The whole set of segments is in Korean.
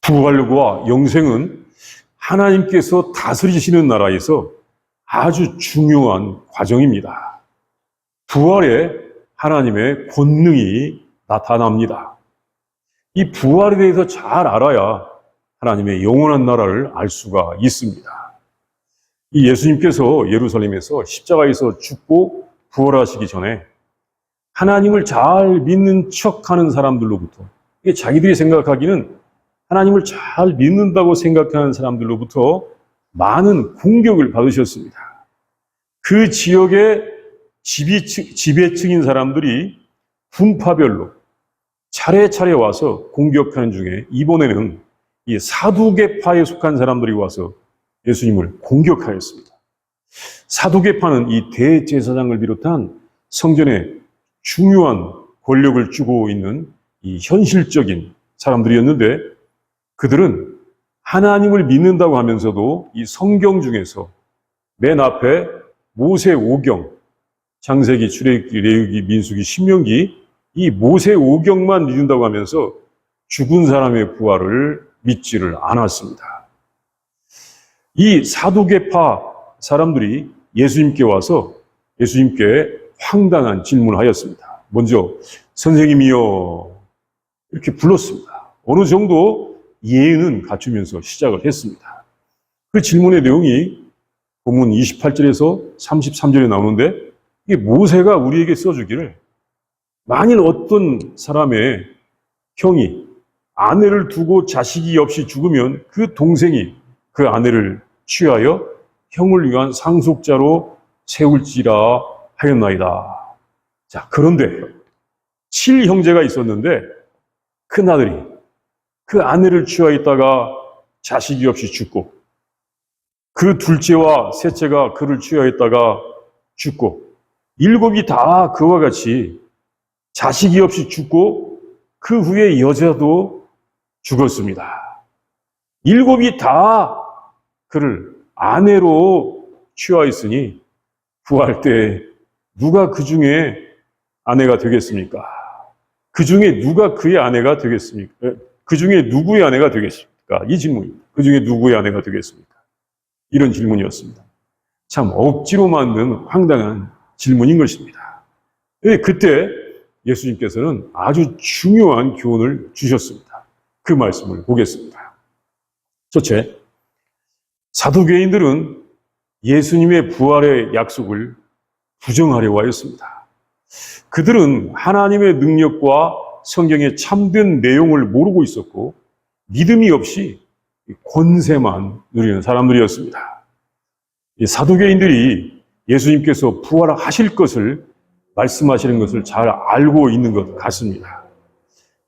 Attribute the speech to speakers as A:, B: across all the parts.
A: 부활과 영생은 하나님께서 다스리시는 나라에서 아주 중요한 과정입니다. 부활에 하나님의 권능이 나타납니다. 이 부활에 대해서 잘 알아야 하나님의 영원한 나라를 알 수가 있습니다. 이 예수님께서 예루살렘에서 십자가에서 죽고 부활하시기 전에 하나님을 잘 믿는 척하는 사람들로부터, 이게 자기들이 생각하기는 하나님을 잘 믿는다고 생각하는 사람들로부터 많은 공격을 받으셨습니다. 그 지역의 지배층인 사람들이 분파별로 차례차례 와서 공격하는 중에 이번에는 이 사두개파에 속한 사람들이 와서 예수님을 공격하였습니다. 사두개파는 이 대제사장을 비롯한 성전에 중요한 권력을 쥐고 있는 이 현실적인 사람들이었는데, 그들은 하나님을 믿는다고 하면서도 이 성경 중에서 맨 앞에 모세 오경, 창세기, 출애굽기, 레위기, 민수기, 신명기, 이 모세 오경만 믿는다고 하면서 죽은 사람의 부활을 믿지를 않았습니다. 이 사두개파 사람들이 예수님께 와서 예수님께 황당한 질문을 하였습니다. 먼저 선생님이여 이렇게 불렀습니다. 어느 정도 예의는 갖추면서 시작을 했습니다. 그 질문의 내용이 본문 28절에서 33절에 나오는데, 이게 모세가 우리에게 써주기를 만일 어떤 사람의 형이 아내를 두고 자식이 없이 죽으면 그 동생이 그 아내를 취하여 형을 위한 상속자로 세울지라 하였나이다. 자, 그런데 7형제가 있었는데 큰아들이 그 아내를 취하였다가 자식이 없이 죽고, 그 둘째와 셋째가 그를 취하였다가 죽고, 7이 다 그와 같이 자식이 없이 죽고 그 후에 여자도 죽었습니다. 7이 다 그를 아내로 취하였으니 부활 때 누가 그 중에 아내가 되겠습니까? 그 중에 누가 그의 아내가 되겠습니까? 그 중에 누구의 아내가 되겠습니까? 이 질문입니다. 그 중에 누구의 아내가 되겠습니까? 이런 질문이었습니다. 참 억지로 만든 황당한 질문인 것입니다. 그때 예수님께서는 아주 중요한 교훈을 주셨습니다. 그 말씀을 보겠습니다. 첫째, 사두개인들은 예수님의 부활의 약속을 부정하려고 하였습니다. 그들은 하나님의 능력과 성경의 참된 내용을 모르고 있었고 믿음이 없이 권세만 누리는 사람들이었습니다. 사두개인들이 예수님께서 부활하실 것을 말씀하시는 것을 잘 알고 있는 것 같습니다.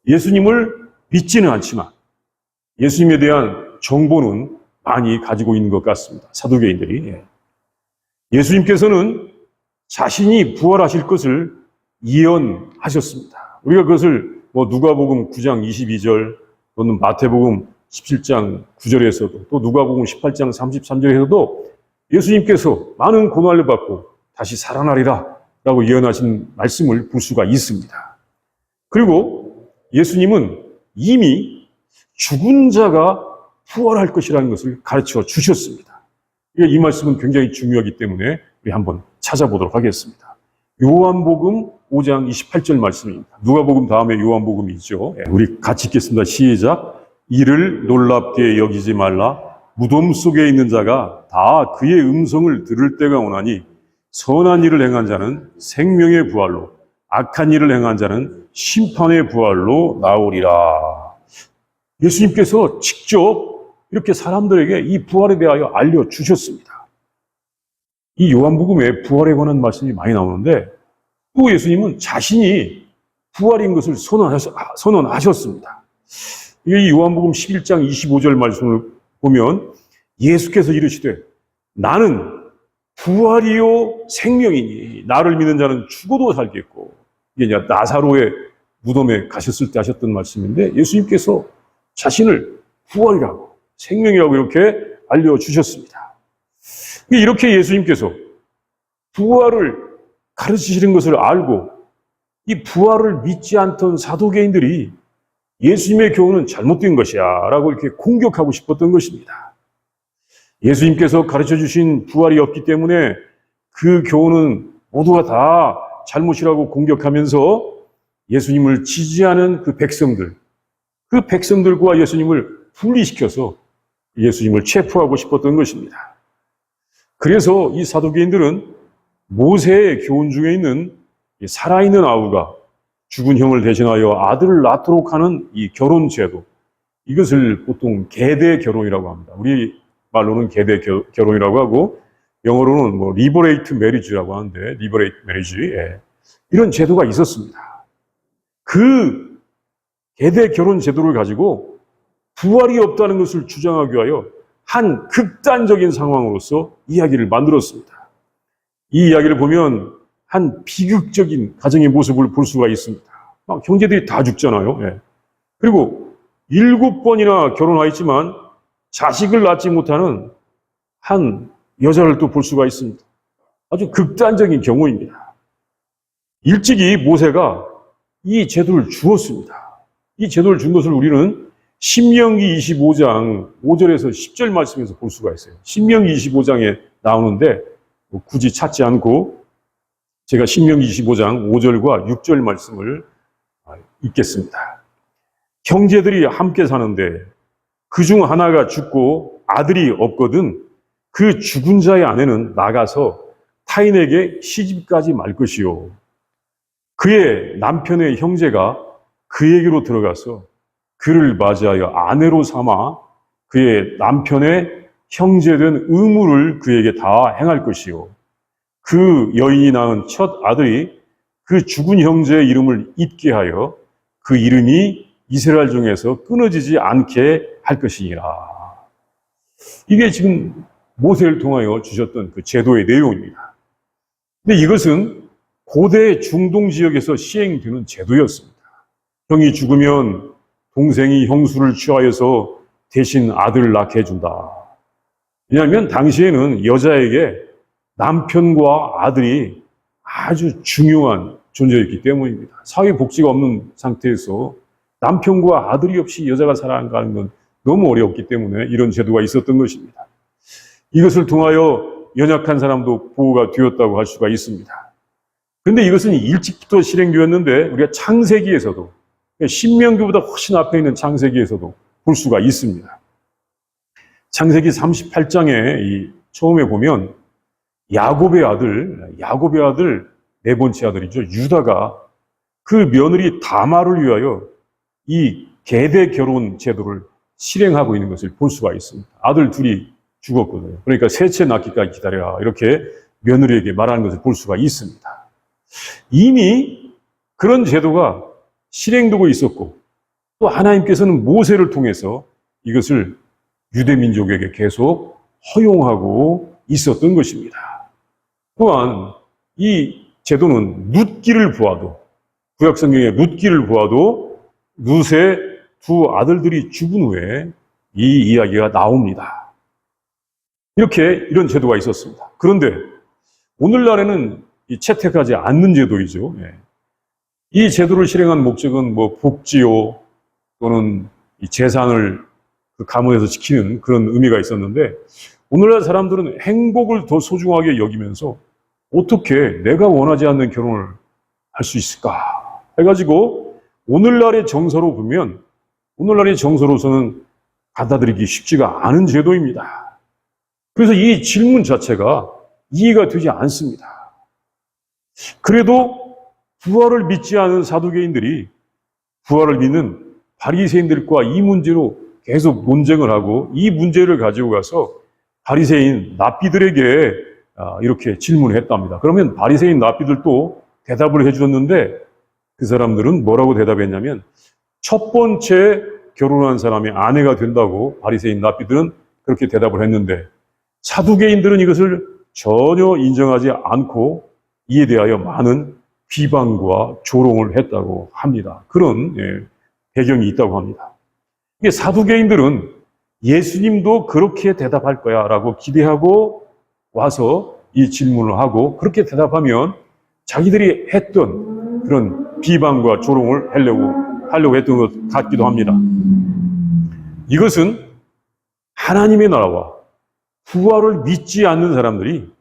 A: 예수님을 믿지는 않지만 예수님에 대한 정보는 많이 가지고 있는 것 같습니다. 사두개인들이. 예수님께서는 자신이 부활하실 것을 예언하셨습니다. 우리가 그것을 누가복음 9장 22절 또는 마태복음 17장 9절에서도 또 누가복음 18장 33절에서도 예수님께서 많은 고난을 받고 다시 살아나리라 라고 예언하신 말씀을 볼 수가 있습니다. 그리고 예수님은 이미 죽은 자가 부활할 것이라는 것을 가르쳐 주셨습니다. 이 말씀은 굉장히 중요하기 때문에 우리 한번 찾아보도록 하겠습니다. 요한복음 5장 28절 말씀입니다. 누가복음 다음에 요한복음이 있죠. 우리 같이 읽겠습니다. 시작. 이를 놀랍게 여기지 말라. 무덤 속에 있는 자가 다 그의 음성을 들을 때가 오나니 선한 일을 행한 자는 생명의 부활로, 악한 일을 행한 자는 심판의 부활로 나오리라. 예수님께서 직접 이렇게 사람들에게 이 부활에 대하여 알려주셨습니다. 이 요한복음에 부활에 관한 말씀이 많이 나오는데 또 예수님은 자신이 부활인 것을 선언하셨습니다. 이 요한복음 11장 25절 말씀을 보면 예수께서 이르시되 나는 부활이요 생명이니 나를 믿는 자는 죽어도 살겠고, 이게 이제 나사로의 무덤에 가셨을 때 하셨던 말씀인데 예수님께서 자신을 부활이라고 생명이라고 이렇게 알려주셨습니다. 이렇게 예수님께서 부활을 가르치시는 것을 알고 이 부활을 믿지 않던 사두개인들이 예수님의 교훈은 잘못된 것이야 라고 이렇게 공격하고 싶었던 것입니다. 예수님께서 가르쳐 주신 부활이 없기 때문에 그 교훈은 모두가 다 잘못이라고 공격하면서 예수님을 지지하는 그 백성들과 예수님을 분리시켜서 예수님을 체포하고 싶었던 것입니다. 그래서 이 사두개인들은 모세의 교훈 중에 있는 살아있는 아우가 죽은 형을 대신하여 아들을 낳도록 하는 이 결혼 제도, 이것을 보통 계대 결혼이라고 합니다. 우리 말로는 계대 결혼이라고 하고 영어로는 뭐 리버레이트 메리지라고 하는데, 리버레이트 메리지, 이런 제도가 있었습니다. 그 계대 결혼 제도를 가지고 부활이 없다는 것을 주장하기 위하여 한 극단적인 상황으로서 이야기를 만들었습니다. 이 이야기를 보면 한 비극적인 가정의 모습을 볼 수가 있습니다. 막 형제들이 다 죽잖아요. 그리고 7번이나 결혼하였지만 자식을 낳지 못하는 한 여자를 또 볼 수가 있습니다. 아주 극단적인 경우입니다. 일찍이 모세가 이 제도를 주었습니다. 이 제도를 준 것을 우리는 신명기 25장 5절에서 10절 말씀에서 볼 수가 있어요. 신명기 25장에 나오는데 굳이 찾지 않고 제가 신명기 25장 5절과 6절 말씀을 읽겠습니다. 형제들이 함께 사는데 그중 하나가 죽고 아들이 없거든 그 죽은 자의 아내는 나가서 타인에게 시집가지 말 것이요. 그의 남편의 형제가 그에게로 들어가서 그를 맞이하여 아내로 삼아 그의 남편의 형제된 의무를 그에게 다 행할 것이요. 그 여인이 낳은 첫 아들이 그 죽은 형제의 이름을 잊게 하여 그 이름이 이스라엘 중에서 끊어지지 않게 할 것이니라. 이게 지금 모세를 통하여 주셨던 그 제도의 내용입니다. 근데 이것은 고대 중동 지역에서 시행되는 제도였습니다. 형이 죽으면 동생이 형수를 취하여서 대신 아들을 낳게 해준다. 왜냐하면 당시에는 여자에게 남편과 아들이 아주 중요한 존재였기 때문입니다. 사회복지가 없는 상태에서 남편과 아들이 없이 여자가 살아가는 건 너무 어려웠기 때문에 이런 제도가 있었던 것입니다. 이것을 통하여 연약한 사람도 보호가 되었다고 할 수가 있습니다. 그런데 이것은 일찍부터 실행되었는데 우리가 창세기에서도, 신명기보다 훨씬 앞에 있는 창세기에서도 볼 수가 있습니다. 창세기 38장에 처음에 보면 야곱의 아들 네 번째 아들이죠. 유다가 그 며느리 다말을 위하여 이 계대 결혼 제도를 실행하고 있는 것을 볼 수가 있습니다. 아들 둘이 죽었거든요. 그러니까 셋째 낳기까지 기다려라. 이렇게 며느리에게 말하는 것을 볼 수가 있습니다. 이미 그런 제도가 실행되고 있었고 또 하나님께서는 모세를 통해서 이것을 유대민족에게 계속 허용하고 있었던 것입니다. 또한 이 제도는 룻기를 보아도, 구약성경의 룻기를 보아도 룻의 두 아들들이 죽은 후에 이 이야기가 나옵니다. 이런 제도가 있었습니다. 그런데 오늘날에는 채택하지 않는 제도이죠. 이 제도를 실행한 목적은 복지요 또는 이 재산을 그 가문에서 지키는 그런 의미가 있었는데 오늘날 사람들은 행복을 더 소중하게 여기면서 어떻게 내가 원하지 않는 결혼을 할 수 있을까 해가지고 오늘날의 정서로 보면 오늘날의 정서로서는 받아들이기 쉽지가 않은 제도입니다. 그래서 이 질문 자체가 이해가 되지 않습니다. 그래도 부활을 믿지 않은 사두개인들이 부활을 믿는 바리새인들과 이 문제로 계속 논쟁을 하고 이 문제를 가지고 가서 바리새인 랍비들에게 이렇게 질문을 했답니다. 그러면 바리새인 랍비들도 대답을 해주었는데 그 사람들은 뭐라고 대답했냐면 첫 번째 결혼한 사람이 아내가 된다고 바리새인 랍비들은 그렇게 대답을 했는데 사두개인들은 이것을 전혀 인정하지 않고 이에 대하여 많은 비방과 조롱을 했다고 합니다. 그런 배경이 있다고 합니다. 이게 사두개인들은 예수님도 그렇게 대답할 거야 라고 기대하고 와서 이 질문을 하고 그렇게 대답하면 자기들이 했던 그런 비방과 조롱을 하려고 하려고 했던 것 같기도 합니다. 이것은 하나님의 나라와 부활을 믿지 않는 사람들이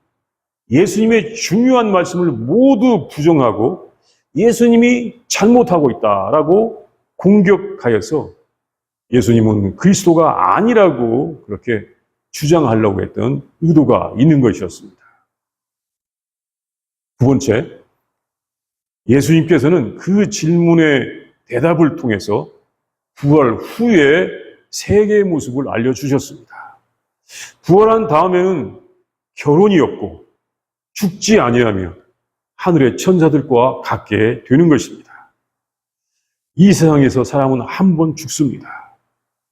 A: 예수님의 중요한 말씀을 모두 부정하고 예수님이 잘못하고 있다라고 공격하여서 예수님은 그리스도가 아니라고 그렇게 주장하려고 했던 의도가 있는 것이었습니다. 두 번째, 예수님께서는 그 질문의 대답을 통해서 부활 후에 세계의 모습을 알려주셨습니다. 부활한 다음에는 결혼이 없고 죽지 아니하며 하늘의 천사들과 같게 되는 것입니다. 이 세상에서 사람은 한 번 죽습니다.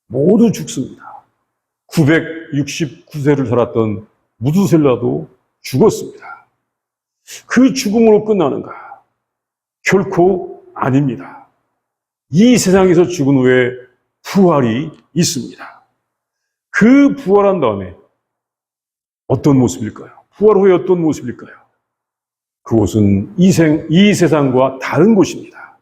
A: 모두 죽습니다. 969세를 살았던 무두셀라도 죽었습니다. 그 죽음으로 끝나는가? 결코 아닙니다. 이 세상에서 죽은 후에 부활이 있습니다. 그 부활한 다음에 어떤 모습일까요? 부활 후에 어떤 모습일까요? 그곳은 이 세상과 다른 곳입니다.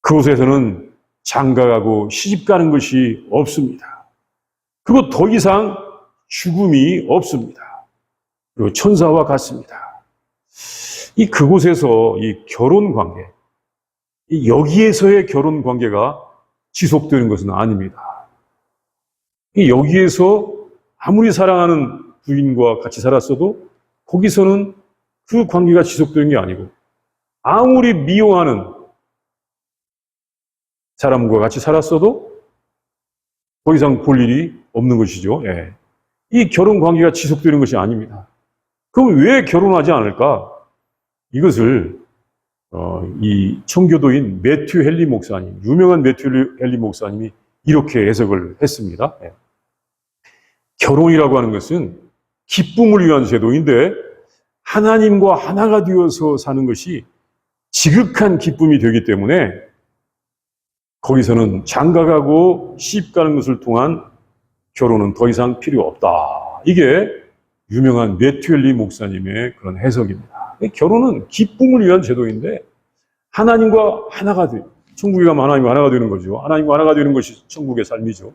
A: 그곳에서는 장가가고 시집가는 것이 없습니다. 그리고 더 이상 죽음이 없습니다. 그리고 천사와 같습니다. 그곳에서 이 결혼 관계, 여기에서의 결혼 관계가 지속되는 것은 아닙니다. 여기에서 아무리 사랑하는 부인과 같이 살았어도 거기서는 그 관계가 지속되는 게 아니고 아무리 미워하는 사람과 같이 살았어도 더 이상 볼 일이 없는 것이죠. 예. 이 결혼 관계가 지속되는 것이 아닙니다. 그럼 왜 결혼하지 않을까? 이것을 이 청교도인 매튜 헨리 목사님, 유명한 매튜 헨리 목사님이 이렇게 해석을 했습니다. 예. 결혼이라고 하는 것은 기쁨을 위한 제도인데 하나님과 하나가 되어서 사는 것이 지극한 기쁨이 되기 때문에 거기서는 장가가고 시집가는 것을 통한 결혼은 더 이상 필요 없다. 이게 유명한 매튜 헨리 목사님의 그런 해석입니다. 결혼은 기쁨을 위한 제도인데 하나님과 하나가 돼. 천국에 가면 하나님과 하나가 되는 거죠. 하나님과 하나가 되는 것이 천국의 삶이죠.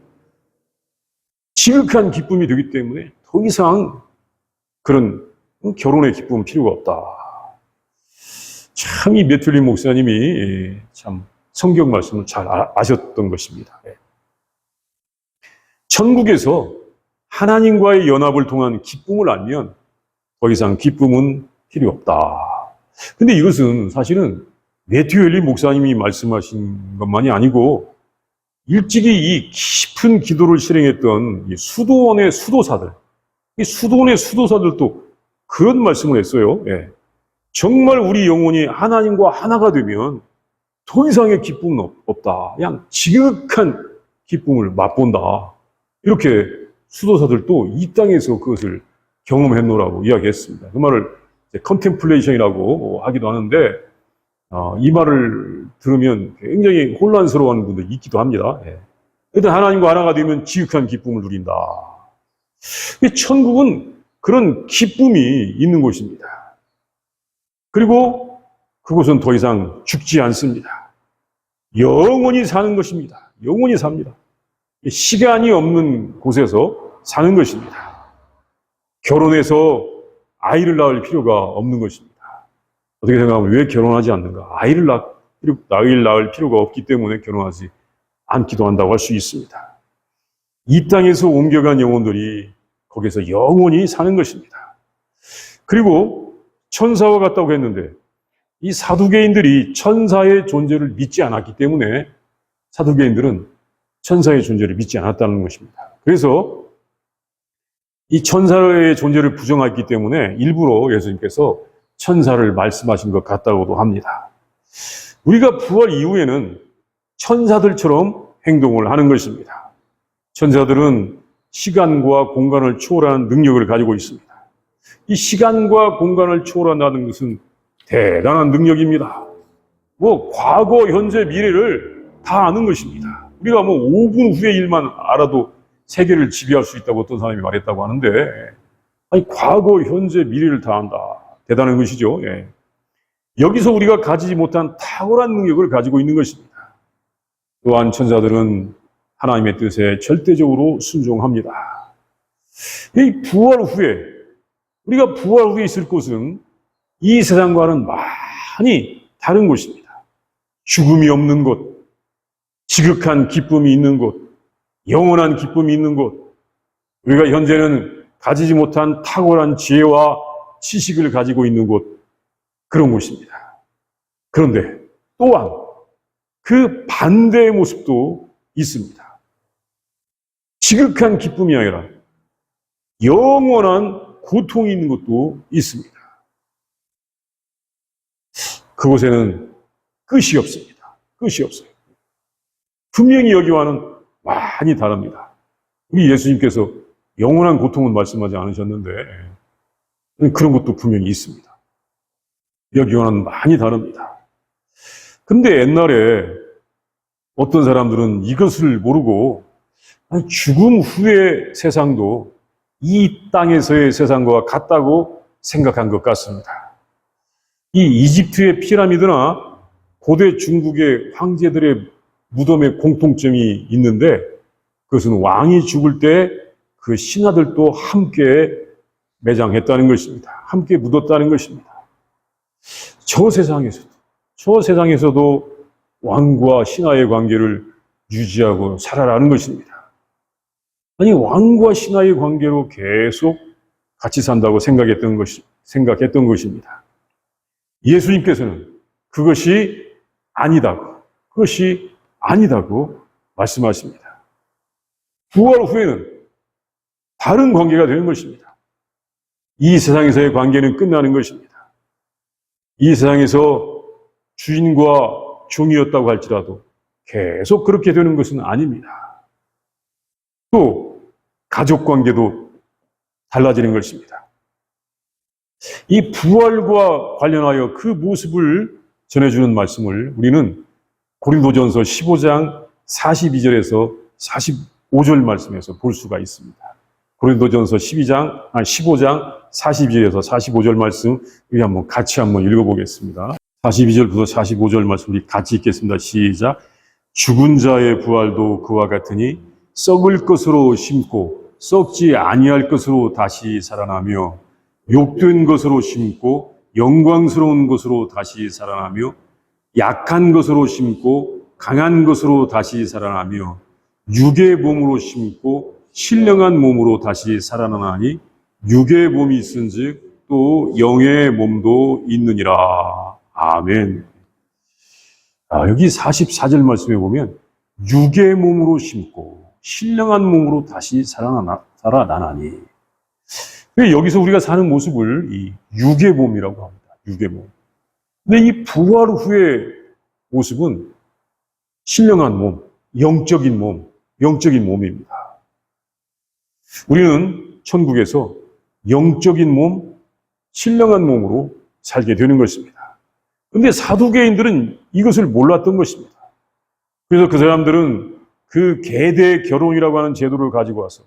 A: 지극한 기쁨이 되기 때문에 더 이상 그런 결혼의 기쁨은 필요가 없다. 참 이 매튜 헨리 목사님이 참 성경 말씀을 잘 아셨던 것입니다. 천국에서 하나님과의 연합을 통한 기쁨을 알면 더 이상 기쁨은 필요 없다. 근데 이것은 사실은 매튜 헨리 목사님이 말씀하신 것만이 아니고 일찍이 이 깊은 기도를 실행했던 이 수도원의 수도사들, 이 수도원의 수도사들도 그런 말씀을 했어요. 예. 정말 우리 영혼이 하나님과 하나가 되면 더 이상의 기쁨은 없다. 그냥 지극한 기쁨을 맛본다. 이렇게 수도사들도 이 땅에서 그것을 경험했노라고 이야기했습니다. 그 말을 컨템플레이션이라고 하기도 하는데 이 말을 들으면 굉장히 혼란스러워하는 분들이 있기도 합니다. 예. 일단 하나님과 하나가 되면 지극한 기쁨을 누린다. 천국은 그런 기쁨이 있는 곳입니다. 그리고 그곳은 더 이상 죽지 않습니다. 영원히 사는 것입니다. 영원히 삽니다. 시간이 없는 곳에서 사는 것입니다. 결혼해서 아이를 낳을 필요가 없는 것입니다. 어떻게 생각하면 왜 결혼하지 않는가? 아이를 낳을 필요가 없기 때문에 결혼하지 않기도 한다고 할 수 있습니다. 이 땅에서 옮겨간 영혼들이 거기서 영원히 사는 것입니다. 그리고 천사와 같다고 했는데 이 사두개인들이 천사의 존재를 믿지 않았기 때문에 사두개인들은 천사의 존재를 믿지 않았다는 것입니다. 그래서 이 천사의 존재를 부정했기 때문에 일부러 예수님께서 천사를 말씀하신 것 같다고도 합니다. 우리가 부활 이후에는 천사들처럼 행동을 하는 것입니다. 천사들은 시간과 공간을 초월하는 능력을 가지고 있습니다. 이 시간과 공간을 초월한다는 것은 대단한 능력입니다. 과거, 현재, 미래를 다 아는 것입니다. 우리가 5분 후의 일만 알아도 세계를 지배할 수 있다고 어떤 사람이 말했다고 하는데, 과거, 현재, 미래를 다 안다. 대단한 것이죠. 예. 여기서 우리가 가지지 못한 탁월한 능력을 가지고 있는 것입니다. 또한 천사들은 하나님의 뜻에 절대적으로 순종합니다. 이 부활 후에, 우리가 부활 후에 있을 곳은 이 세상과는 많이 다른 곳입니다. 죽음이 없는 곳, 지극한 기쁨이 있는 곳, 영원한 기쁨이 있는 곳, 우리가 현재는 가지지 못한 탁월한 지혜와 지식을 가지고 있는 곳, 그런 곳입니다. 그런데 또한 그 반대의 모습도 있습니다. 지극한 기쁨이 아니라 영원한 고통이 있는 것도 있습니다. 그곳에는 끝이 없습니다. 끝이 없어요. 분명히 여기와는 많이 다릅니다. 우리 예수님께서 영원한 고통은 말씀하지 않으셨는데 그런 것도 분명히 있습니다. 여기와는 많이 다릅니다. 근데 옛날에 어떤 사람들은 이것을 모르고 죽음 후의 세상도 이 땅에서의 세상과 같다고 생각한 것 같습니다. 이 이집트의 피라미드나 고대 중국의 황제들의 무덤에 공통점이 있는데 그것은 왕이 죽을 때 그 신하들도 함께 매장했다는 것입니다. 함께 묻었다는 것입니다. 저 세상에서도 왕과 신하의 관계를 유지하고 살아라는 것입니다. 아니, 왕과 신하의 관계로 계속 같이 산다고 생각했던 것입니다. 예수님께서는 그것이 아니다고 말씀하십니다. 부활 후에는 다른 관계가 되는 것입니다. 이 세상에서의 관계는 끝나는 것입니다. 이 세상에서 주인과 종이었다고 할지라도 계속 그렇게 되는 것은 아닙니다. 또 가족 관계도 달라지는 것입니다. 이 부활과 관련하여 그 모습을 전해주는 말씀을 우리는 고린도전서 15장 42절에서 45절 말씀에서 볼 수가 있습니다. 고린도전서 15장 42절에서 45절 말씀 우리 같이 한번 읽어보겠습니다. 42절부터 45절 말씀 우리 같이 읽겠습니다. 시작. 죽은 자의 부활도 그와 같으니 썩을 것으로 심고 썩지 아니할 것으로 다시 살아나며 욕된 것으로 심고 영광스러운 것으로 다시 살아나며 약한 것으로 심고 강한 것으로 다시 살아나며 육의 몸으로 심고 신령한 몸으로 다시 살아나나니 육의 몸이 있은즉 또 영의 몸도 있느니라. 아멘. 여기 44절 말씀에 보면 육의 몸으로 심고 신령한 몸으로 다시 살아나나니, 여기서 우리가 사는 모습을 이 육의 몸이라고 합니다. 육의 몸. 근데 이 부활 후의 모습은 신령한 몸, 영적인 몸입니다. 우리는 천국에서 영적인 몸, 신령한 몸으로 살게 되는 것입니다. 그런데 사두개인들은 이것을 몰랐던 것입니다. 그래서 그 사람들은 그 계대 결혼이라고 하는 제도를 가지고 와서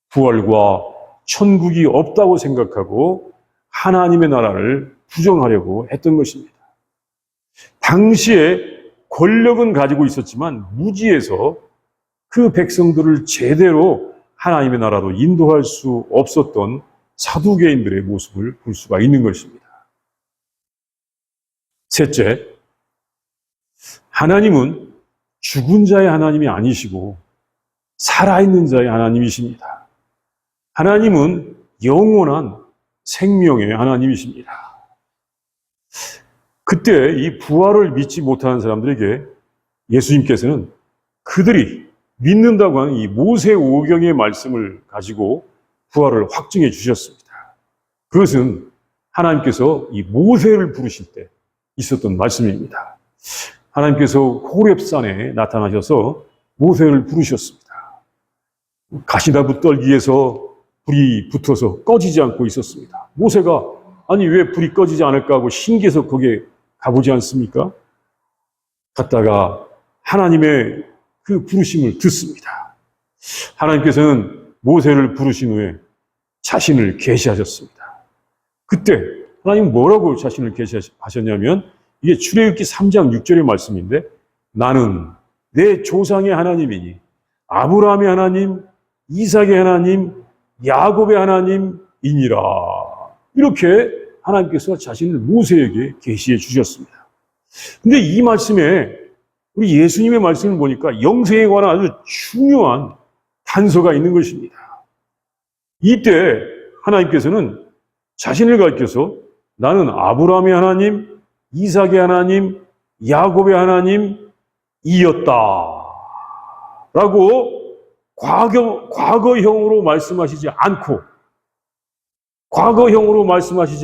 A: 부활과 천국이 없다고 생각하고 하나님의 나라를 부정하려고 했던 것입니다. 당시에 권력은 가지고 있었지만 무지해서 그 백성들을 제대로 하나님의 나라로 인도할 수 없었던 사두개인들의 모습을 볼 수가 있는 것입니다. 셋째, 하나님은 죽은 자의 하나님이 아니시고 살아있는 자의 하나님이십니다. 하나님은 영원한 생명의 하나님이십니다. 그때 이 부활을 믿지 못하는 사람들에게 예수님께서는 그들이 믿는다고 하는 이 모세오경의 말씀을 가지고 부활을 확증해 주셨습니다. 그것은 하나님께서 이 모세를 부르실 때 있었던 말씀입니다. 하나님께서 호렙산에 나타나셔서 모세를 부르셨습니다. 가시나무 떨기에서 불이 붙어서 꺼지지 않고 있었습니다. 모세가 아니 왜 불이 꺼지지 않을까 하고 신기해서 거기에 가보지 않습니까? 갔다가 하나님의 그 부르심을 듣습니다. 하나님께서는 모세를 부르신 후에 자신을 계시하셨습니다. 그때 하나님 뭐라고 자신을 계시하셨냐면 이게 출애굽기 3장 6절의 말씀인데 나는 내 조상의 하나님이니 아브라함의 하나님, 이삭의 하나님, 야곱의 하나님이니라. 이렇게 하나님께서 자신을 모세에게 계시해 주셨습니다. 근데 이 말씀에 우리 예수님의 말씀을 보니까 영생에 관한 아주 중요한 단서가 있는 것입니다. 이때 하나님께서는 자신을 가리켜서 나는 아브라함의 하나님, 이삭의 하나님, 야곱의 하나님이었다 라고 과거형으로 말씀하시지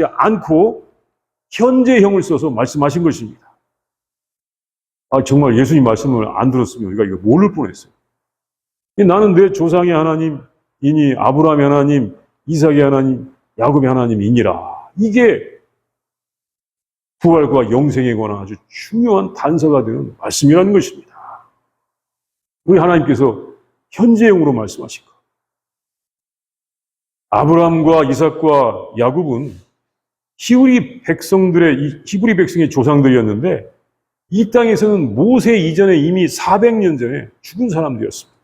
A: 않고 현재형을 써서 말씀하신 것입니다. 정말 예수님 말씀을 안 들었으면 우리가 이거 모를 뻔했어요. 나는 내 조상의 하나님이니 아브라함의 하나님, 이삭의 하나님, 야곱의 하나님이니라. 이게 부활과 영생에 관한 아주 중요한 단서가 되는 말씀이라는 것입니다. 우리 하나님께서 현재형으로 말씀하신 것. 아브라함과 이삭과 야곱은 히브리 백성의 조상들이었는데 이 땅에서는 모세 이전에 이미 400년 전에 죽은 사람들이었습니다.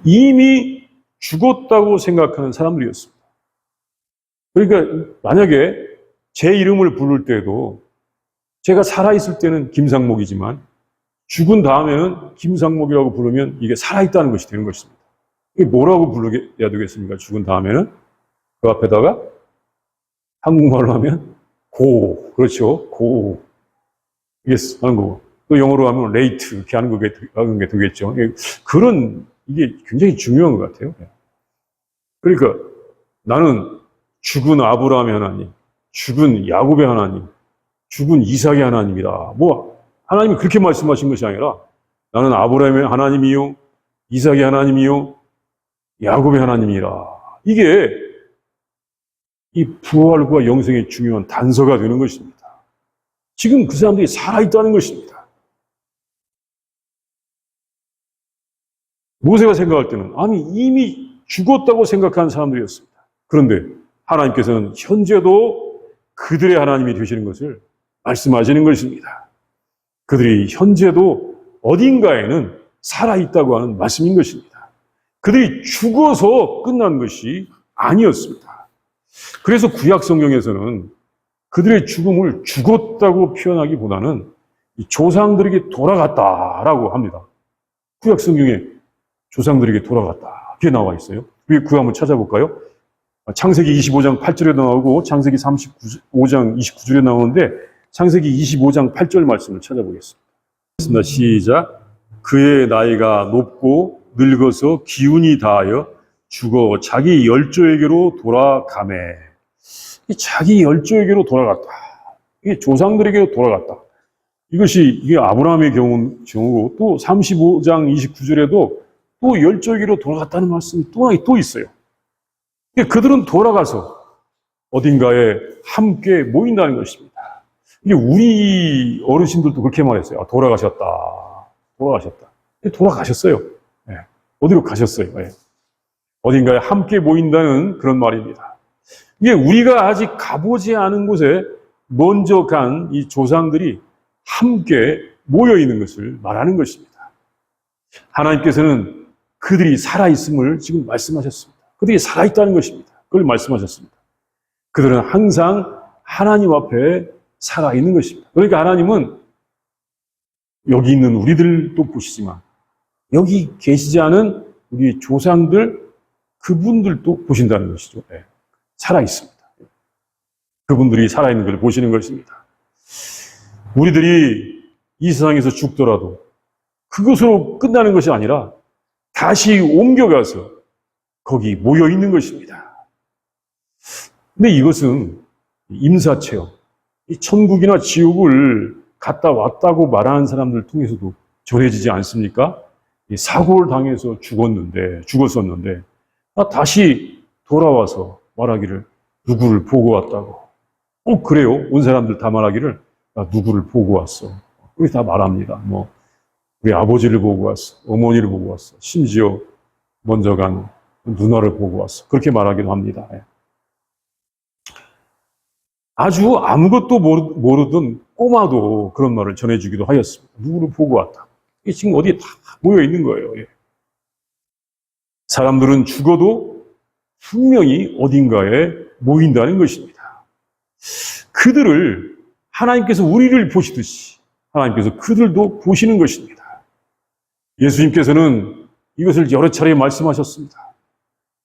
A: 이미 죽었다고 생각하는 사람들이었습니다. 그러니까 만약에 제 이름을 부를 때도 제가 살아있을 때는 김상목이지만 죽은 다음에는 김상목이라고 부르면 이게 살아있다는 것이 되는 것입니다. 이게 뭐라고 불러야 되겠습니까? 죽은 다음에는 그 앞에다가 한국말로 하면 그렇죠. 이게 하는 거고 또 영어로 하면 late 이렇게 하는 게 되겠죠. 이게 굉장히 중요한 것 같아요. 그러니까 나는 죽은 아브라함의 하나님, 죽은 야곱의 하나님, 죽은 이삭의 하나님이다. 하나님이 그렇게 말씀하신 것이 아니라 나는 아브라함의 하나님이요, 이삭의 하나님이요, 야곱의 하나님이라. 이게 이 부활과 영생의 중요한 단서가 되는 것입니다. 지금 그 사람들이 살아있다는 것입니다. 모세가 생각할 때는 이미 죽었다고 생각하는 사람들이었습니다. 그런데 하나님께서는 현재도 그들의 하나님이 되시는 것을 말씀하시는 것입니다. 그들이 현재도 어딘가에는 살아있다고 하는 말씀인 것입니다. 그들이 죽어서 끝난 것이 아니었습니다. 그래서 구약 성경에서는 그들의 죽음을 죽었다고 표현하기보다는 조상들에게 돌아갔다라고 합니다. 구약 성경에 조상들에게 돌아갔다 이렇게 나와 있어요. 그 한번 찾아볼까요? 창세기 25장 8절에 나오고 창세기 35장 29절에 나오는데 창세기 25장 8절 말씀을 찾아보겠습니다. 시작. 그의 나이가 높고 늙어서 기운이 다하여 죽어 자기 열조에게로 돌아가매. 자기 열조에게로 돌아갔다. 이게 조상들에게로 돌아갔다. 이게 아브라함의 경우고 또 35장 29절에도 또 열조에게로 돌아갔다는 말씀이 또 있어요. 그들은 돌아가서 어딘가에 함께 모인다는 것입니다. 이게 우리 어르신들도 그렇게 말했어요. 돌아가셨다. 돌아가셨어요. 네. 어디로 가셨어요? 네. 어딘가에 함께 모인다는 그런 말입니다. 이게 우리가 아직 가보지 않은 곳에 먼저 간 이 조상들이 함께 모여 있는 것을 말하는 것입니다. 하나님께서는 그들이 살아있음을 지금 말씀하셨습니다. 그들이 살아있다는 것입니다. 그걸 말씀하셨습니다. 그들은 항상 하나님 앞에 살아있는 것입니다. 그러니까 하나님은 여기 있는 우리들도 보시지만 여기 계시지 않은 우리 조상들 그분들도 보신다는 것이죠. 네. 살아있습니다. 그분들이 살아있는 걸 보시는 것입니다. 우리들이 이 세상에서 죽더라도 그것으로 끝나는 것이 아니라 다시 옮겨가서 거기 모여 있는 것입니다. 근데 이것은 임사체험, 이 천국이나 지옥을 갔다 왔다고 말하는 사람들 통해서도 전해지지 않습니까? 사고를 당해서 죽었었는데 다시 돌아와서 말하기를 누구를 보고 왔다고. 그래요. 온 사람들 다 말하기를 나 누구를 보고 왔어. 그렇게 다 말합니다. 우리 아버지를 보고 왔어. 어머니를 보고 왔어. 심지어 먼저 간 누나를 보고 왔어. 그렇게 말하기도 합니다. 아주 아무것도 모르던 꼬마도 그런 말을 전해주기도 하였습니다. 누구를 보고 왔다. 이게 지금 어디에 다 모여 있는 거예요. 예. 사람들은 죽어도 분명히 어딘가에 모인다는 것입니다. 그들을 하나님께서 우리를 보시듯이 하나님께서 그들도 보시는 것입니다. 예수님께서는 이것을 여러 차례 말씀하셨습니다.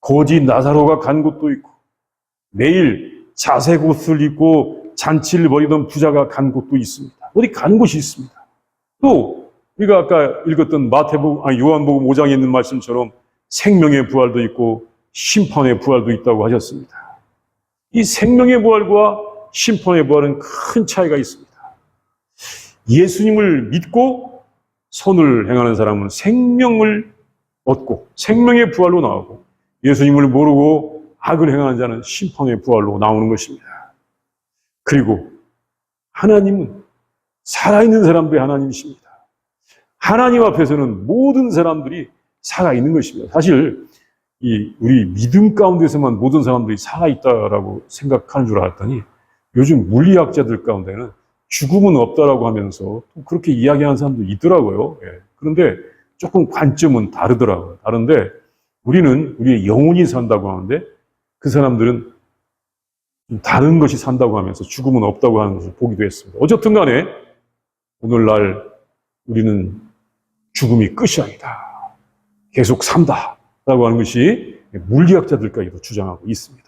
A: 거지 나사로가 간 곳도 있고 매일 자색 옷을 입고 잔치를 벌이던 부자가 간 곳도 있습니다. 어디 간 곳이 있습니다. 또 우리가 아까 읽었던 요한복음 5장에 있는 말씀처럼 생명의 부활도 있고 심판의 부활도 있다고 하셨습니다. 이 생명의 부활과 심판의 부활은 큰 차이가 있습니다. 예수님을 믿고 선을 행하는 사람은 생명을 얻고 생명의 부활로 나오고, 예수님을 모르고 악을 행하는 자는 심판의 부활로 나오는 것입니다. 그리고 하나님은 살아있는 사람들의 하나님이십니다. 하나님 앞에서는 모든 사람들이 살아있는 것입니다. 사실 우리 믿음 가운데서만 모든 사람들이 살아있다라고 생각하는 줄 알았더니 요즘 물리학자들 가운데는 죽음은 없다라고 하면서 또 그렇게 이야기하는 사람도 있더라고요. 예. 그런데 조금 관점은 다르더라고요. 다른데 우리는 우리의 영혼이 산다고 하는데 그 사람들은 좀 다른 것이 산다고 하면서 죽음은 없다고 하는 것을 보기도 했습니다. 어쨌든 간에 오늘날 우리는 죽음이 끝이 아니다, 계속 산다라고 하는 것이 물리학자들까지도 주장하고 있습니다.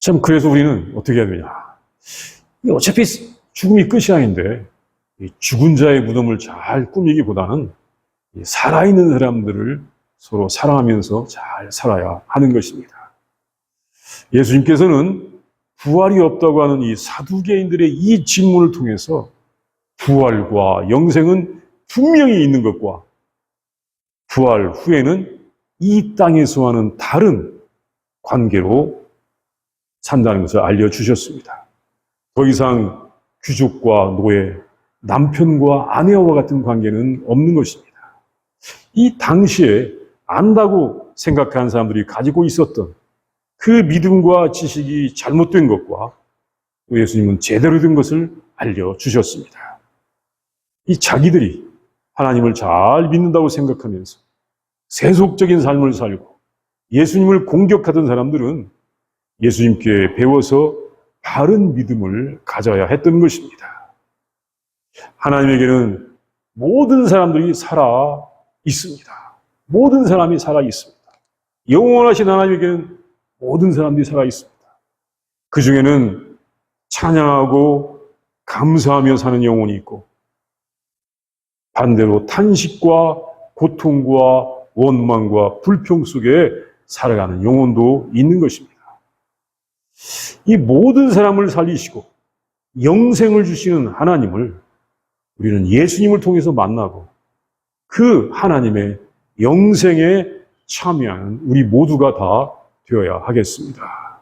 A: 참, 그래서 우리는 어떻게 해야 되냐. 어차피 죽음이 끝이 아닌데 죽은 자의 무덤을 잘 꾸미기보다는 살아있는 사람들을 서로 사랑하면서 잘 살아야 하는 것입니다. 예수님께서는 부활이 없다고 하는 이 사두개인들의 이 질문을 통해서 부활과 영생은 분명히 있는 것과 부활 후에는 이 땅에서와는 다른 관계로 산다는 것을 알려주셨습니다. 더 이상 귀족과 노예, 남편과 아내와 같은 관계는 없는 것입니다. 이 당시에 안다고 생각하는 사람들이 가지고 있었던 그 믿음과 지식이 잘못된 것과 예수님은 제대로 된 것을 알려주셨습니다. 이 자기들이 하나님을 잘 믿는다고 생각하면서 세속적인 삶을 살고 예수님을 공격하던 사람들은 예수님께 배워서 바른 믿음을 가져야 했던 것입니다. 하나님에게는 모든 사람들이 살아 있습니다. 모든 사람이 살아 있습니다. 영원하신 하나님에게는 모든 사람들이 살아 있습니다. 그 중에는 찬양하고 감사하며 사는 영혼이 있고, 반대로 탄식과 고통과 원망과 불평 속에 살아가는 영혼도 있는 것입니다. 이 모든 사람을 살리시고 영생을 주시는 하나님을 우리는 예수님을 통해서 만나고 그 하나님의 영생에 참여하는 우리 모두가 다 되어야 하겠습니다.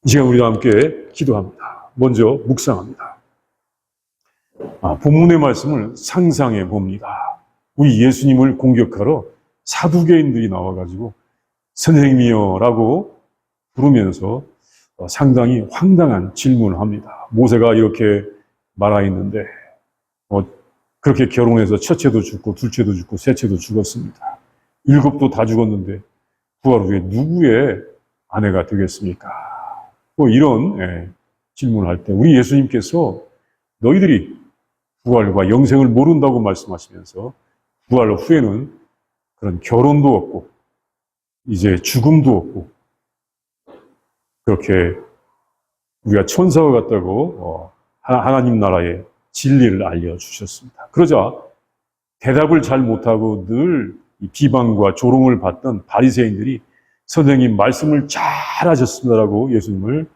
A: 이 시간 우리와 함께 기도합니다. 먼저 묵상합니다. 본문의 말씀을 상상해 봅니다. 우리 예수님을 공격하러 사두개인들이 나와가지고 선생님이여 라고 부르면서 상당히 황당한 질문을 합니다. 모세가 이렇게 말하였는데 그렇게 결혼해서 첫째도 죽고 둘째도 죽고 셋째도 죽었습니다. 일곱도 다 죽었는데 부활 후에 누구의 아내가 되겠습니까? 이런 질문을 할 때 우리 예수님께서 너희들이 부활과 영생을 모른다고 말씀하시면서 부활 후에는 그런 결혼도 없고 이제 죽음도 없고 그렇게 우리가 천사와 같다고 하나님 나라의 진리를 알려주셨습니다. 그러자 대답을 잘 못하고 늘 비방과 조롱을 받던 바리새인들이 선생님 말씀을 잘 하셨습니다라고 예수님을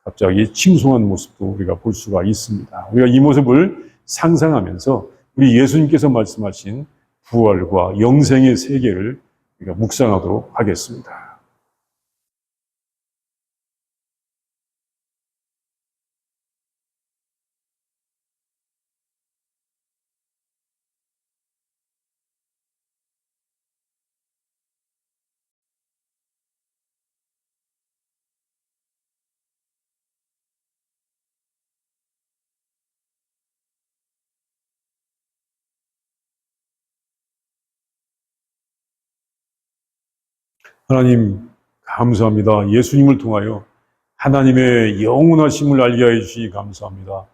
A: 갑자기 칭송한 모습도 우리가 볼 수가 있습니다. 우리가 이 모습을 상상하면서 우리 예수님께서 말씀하신 부활과 영생의 세계를 우리가 묵상하도록 하겠습니다. 하나님 감사합니다. 예수님을 통하여 하나님의 영원하심을 알게 하여 주시니 감사합니다.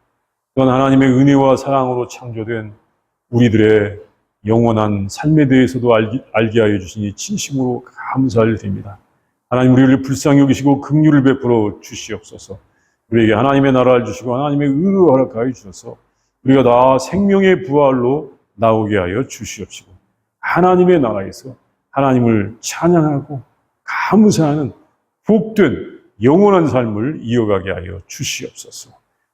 A: 또한 하나님의 은혜와 사랑으로 창조된 우리들의 영원한 삶에 대해서도 알게 하여 주시니 진심으로 감사를 드립니다. 하나님, 우리를 불쌍히 여기시고 긍휼을 베풀어 주시옵소서. 우리에게 하나님의 나라를 주시고 하나님의 의를 허락하여 주셔서 우리가 다 생명의 부활로 나오게 하여 주시옵시고 하나님의 나라에서 하나님을 찬양하고 감사하는 복된 영원한 삶을 이어가게 하여 주시옵소서.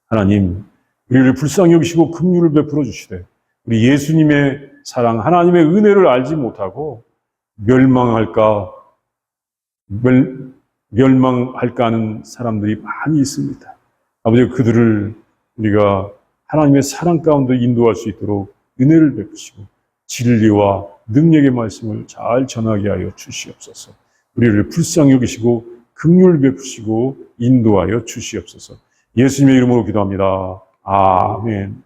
A: 하나님, 우리를 불쌍히 여기시고 긍휼을 베풀어 주시되 우리 예수님의 사랑, 하나님의 은혜를 알지 못하고 멸망할까 하는 사람들이 많이 있습니다. 아버지, 그들을 우리가 하나님의 사랑 가운데 인도할 수 있도록 은혜를 베푸시고 진리와 능력의 말씀을 잘 전하게 하여 주시옵소서. 우리를 불쌍히 여기시고 긍휼 베푸시고 인도하여 주시옵소서. 예수님의 이름으로 기도합니다. 아멘.